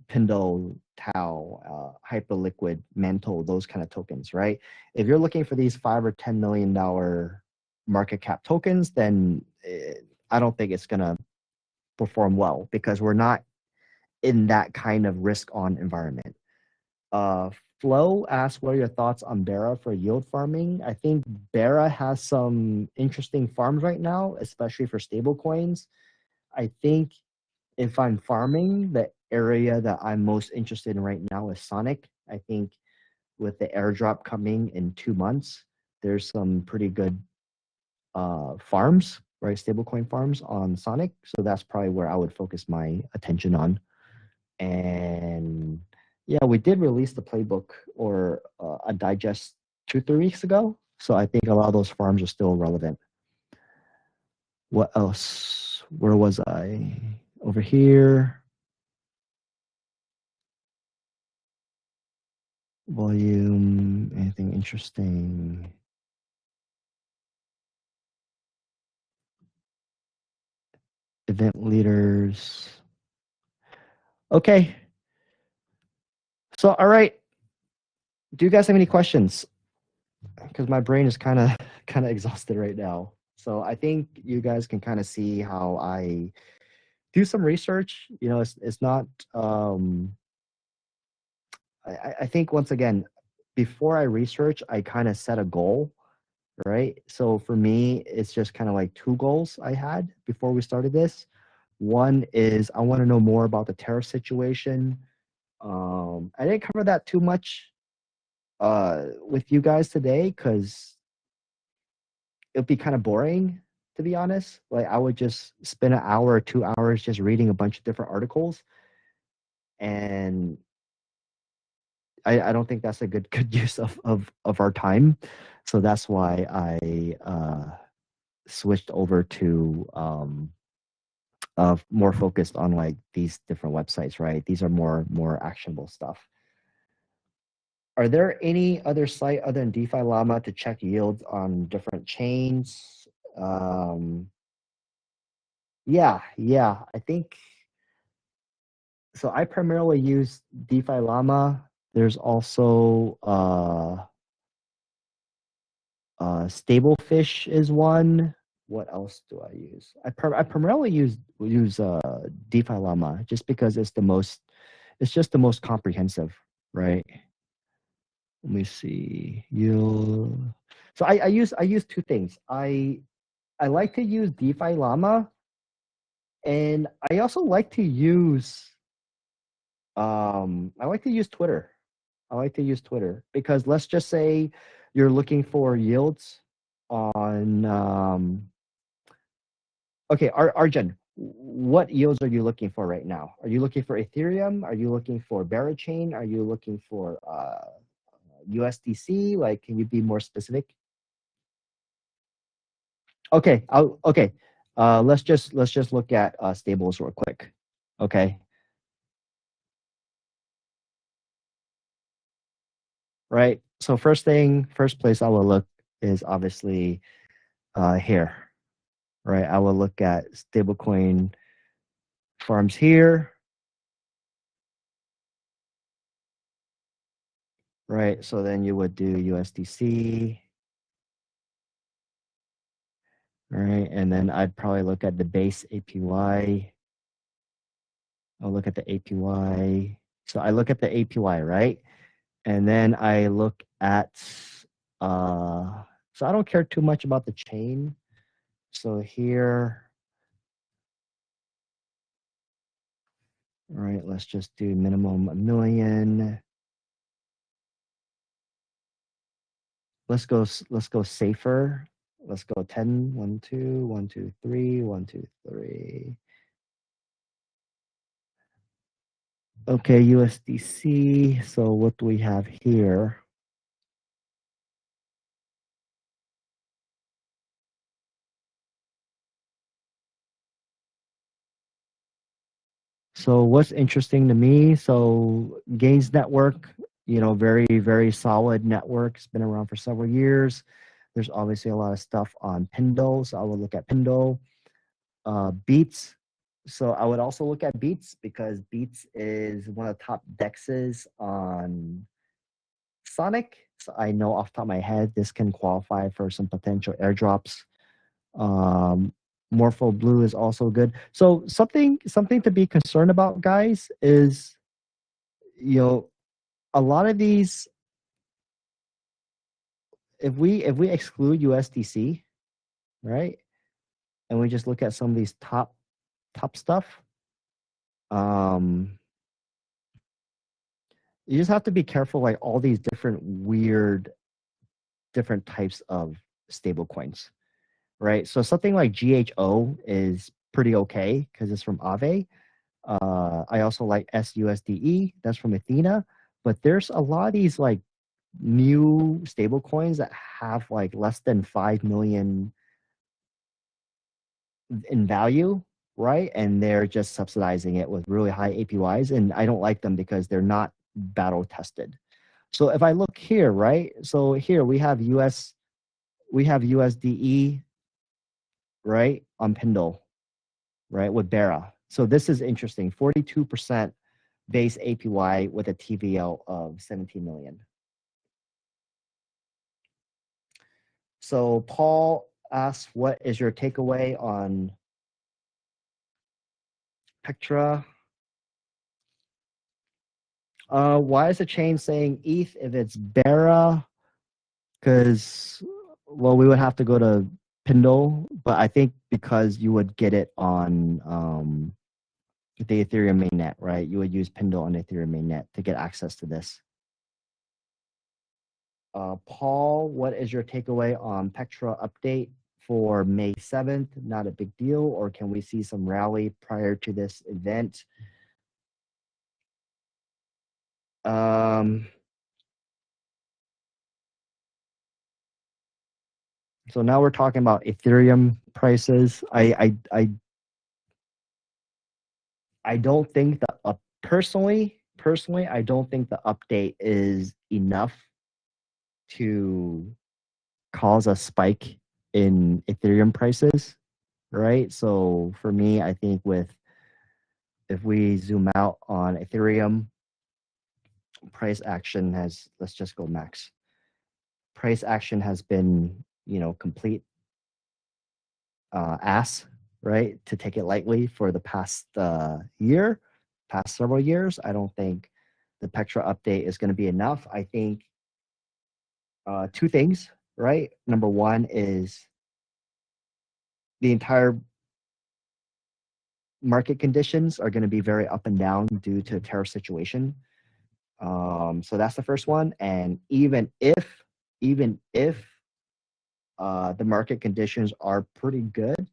Pindle, Tau, Hyperliquid, Mantle, those kind of tokens, right? If you're looking for these $5 or $10 million market cap tokens, then I don't think it's gonna perform well because we're not in that kind of risk on environment. Uh, Flo asked, what are your thoughts on Bera for yield farming? I think Bera has some interesting farms right now, especially for stable coins. I think if I'm farming, the area that I'm most interested in right now is Sonic. I think with the airdrop coming in 2 months, there's some pretty good farms, right? Stablecoin farms on Sonic. So that's probably where I would focus my attention on. And yeah, we did release the playbook or a digest 2, 3 weeks ago. So I think a lot of those farms are still relevant. What else? Where was I? Over here. Volume, anything interesting? Event leaders. Okay. So, all right. Do you guys have any questions? Because my brain is kind of exhausted right now. So I think you guys can kind of see how I do some research. You know, it's not. I think once again, before I research, I kind of set a goal, right? So for me, it's just kind of like two goals I had before we started this. One is I want to know more about the tariff situation. I didn't cover that too much with you guys today because it'd be kind of boring, to be honest. Like I would just spend an hour or 2 hours just reading a bunch of different articles, and I don't think that's a good use of our time. So that's why I switched over to more focused on like these different websites, right? These are more actionable stuff. Are there any other site other than DeFi Llama to check yields on different chains? Yeah, I think so. I primarily use DeFi Llama. There's also Stablefish is one. What else do I use? I primarily use DeFi Llama just because it's just the most comprehensive, right? Let me see. You so I use two things. I like to use DeFi Llama, and I like to use Twitter. I like to use Twitter because let's just say you're looking for yields on okay, Arjun, what yields are you looking for right now? Are you looking for Ethereum? Are you looking for Barachain? Are you looking for USDC? Like, can you be more specific? Okay, okay. Let's just look at stables real quick. Okay, right. So first place I will look is obviously here, right? I will look at stablecoin farms here, right? So then you would do USDC, right? And then I'd probably look at the base APY. I'll look at the APY. So I look at the APY, right? And then I look at, so I don't care too much about the chain. So here, all right, let's just do minimum 1 million. Let's go safer. Let's go 10, 1, 2, 1, 2, 3, 1, 2, 3. Okay, USDC. So what do we have here? So what's interesting to me? So Gaines Network, very, very solid network. It's been around for several years. There's obviously a lot of stuff on Pindo, so I would look at Pindo. Beats. So I would also look at Beats because Beats is one of the top dexes on Sonic. So I know off the top of my head this can qualify for some potential airdrops. Um, Morpho Blue is also good. So something to be concerned about, guys, is you know a lot of these. If we exclude USDC, right, and we just look at some of these top stuff, um, you just have to be careful. Like all these different weird, different types of stable coins, right? So something like GHO is pretty okay because it's from Aave. I also like SUSDE. That's from Athena. But there's a lot of these like new stable coins that have like less than 5 million in value, right? And they're just subsidizing it with really high APYs. And I don't like them because they're not battle tested. So if I look here, right? So here we have USDE, right, on Pindle, right, with Bera. So this is interesting. 42% base APY with a TVL of 17 million. So Paul asks, what is your takeaway on Pectra? Why is the chain saying ETH if it's Bera? Because, well, we would have to go to Pindle, but I think because you would get it on the Ethereum mainnet, right? You would use Pindle on the Ethereum mainnet to get access to this. Paul, what is your takeaway on Pectra update for May 7th? Not a big deal, or can we see some rally prior to this event? So now we're talking about Ethereum prices. I don't think the personally, I don't think the update is enough to cause a spike in Ethereum prices, right? So for me, I think if we zoom out on Ethereum, price action has, let's just go max. Price action has been, complete ass, right? To take it lightly for the past past several years. I don't think the Pectra update is going to be enough. I think two things, right? Number one is the entire market conditions are going to be very up and down due to the tariff situation. So that's the first one. And even if the market conditions are pretty good,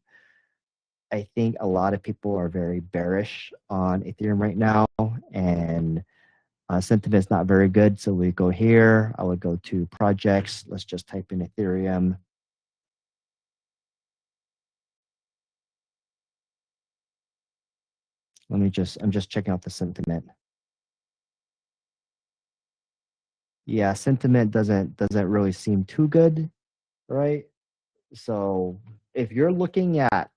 I think a lot of people are very bearish on Ethereum right now, and sentiment is not very good. So we go here. I would go to projects. Let's just type in Ethereum. I'm just checking out the sentiment. Yeah, sentiment doesn't really seem too good, right? So if you're looking at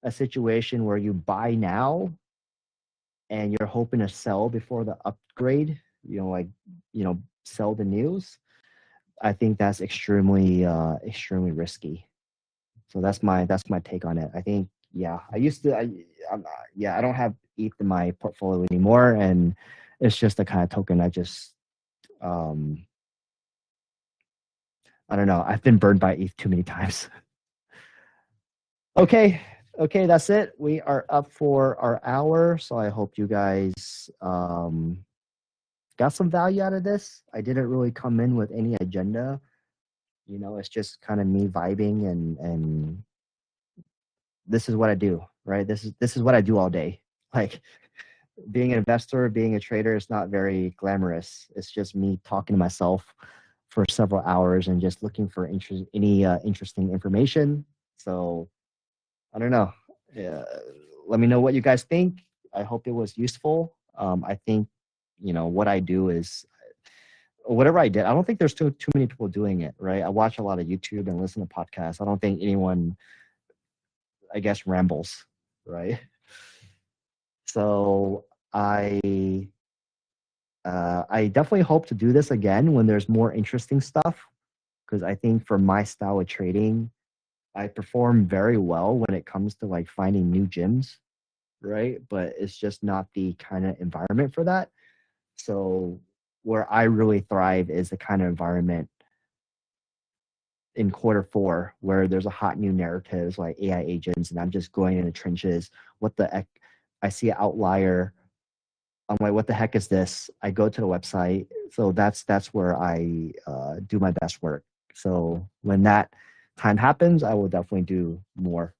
a situation where you buy now and you're hoping to sell before the upgrade, sell the news, I think that's extremely risky. So that's my take on it. I think, yeah, I don't have ETH in my portfolio anymore, and it's just the kind of token I just I don't know. I've been burned by ETH too many times. Okay, that's it. We are up for our hour, so I hope you guys got some value out of this. I didn't really come in with any agenda. It's just kind of me vibing, and this is what I do, right? This is what I do all day. Like being an investor, being a trader is not very glamorous. It's just me talking to myself for several hours and just looking for any interesting information. So I don't know. Let me know what you guys think. I hope it was useful. I think, what I do is whatever I did. I don't think there's too many people doing it, right? I watch a lot of YouTube and listen to podcasts. I don't think anyone, I guess, rambles, right? So I definitely hope to do this again when there's more interesting stuff, because I think for my style of trading, I perform very well when it comes to like finding new gyms, right? But it's just not the kind of environment for that. So where I really thrive is the kind of environment in quarter 4 where there's a hot new narratives like AI agents, and I'm just going in the trenches. What the heck? I see an outlier. I'm like, what the heck is this? I go to the website. So that's where I do my best work. So when that time happens, I will definitely do more.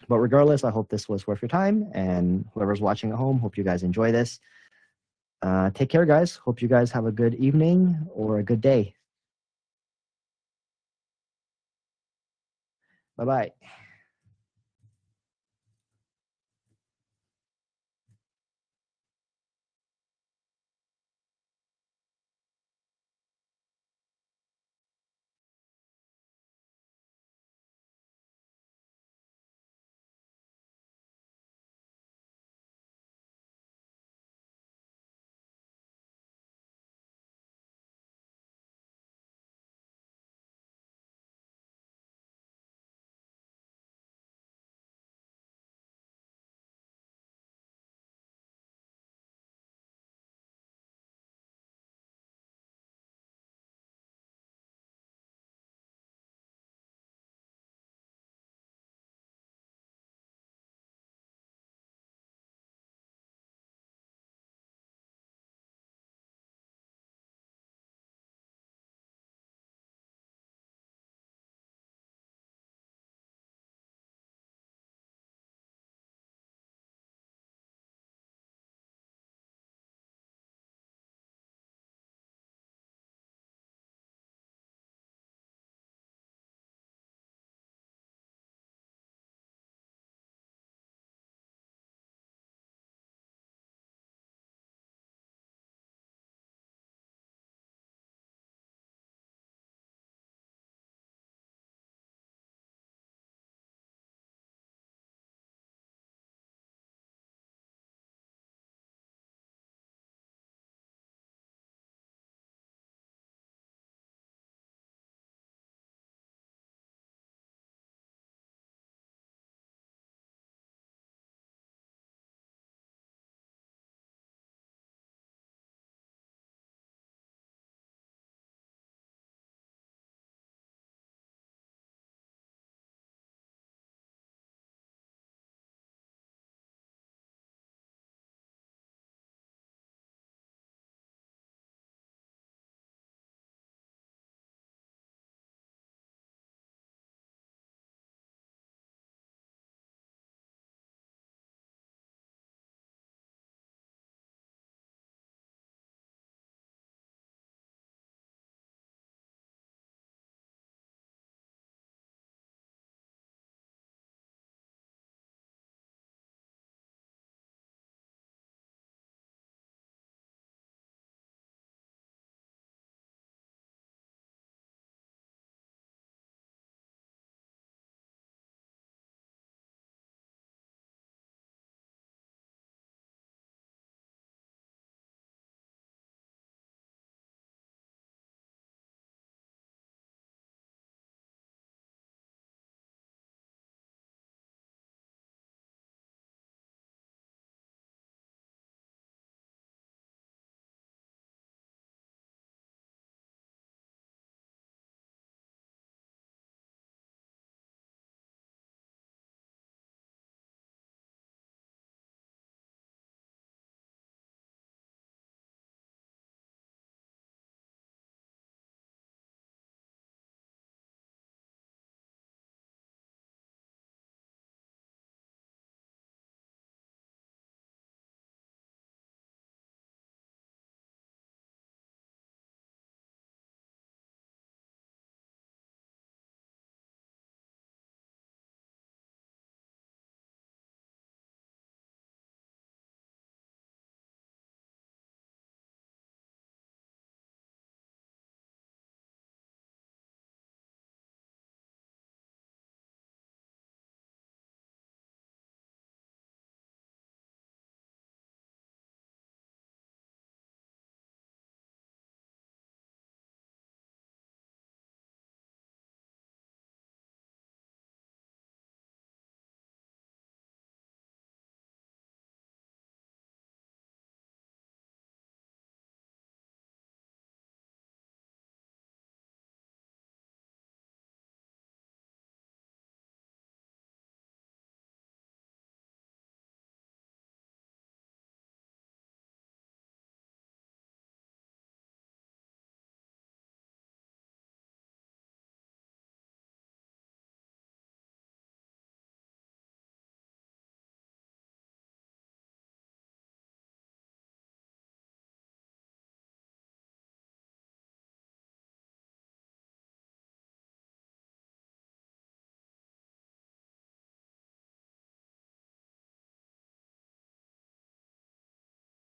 But regardless, I hope this was worth your time. And whoever's watching at home, hope you guys enjoy this. Take care, guys. Hope you guys have a good evening or a good day. Bye-bye.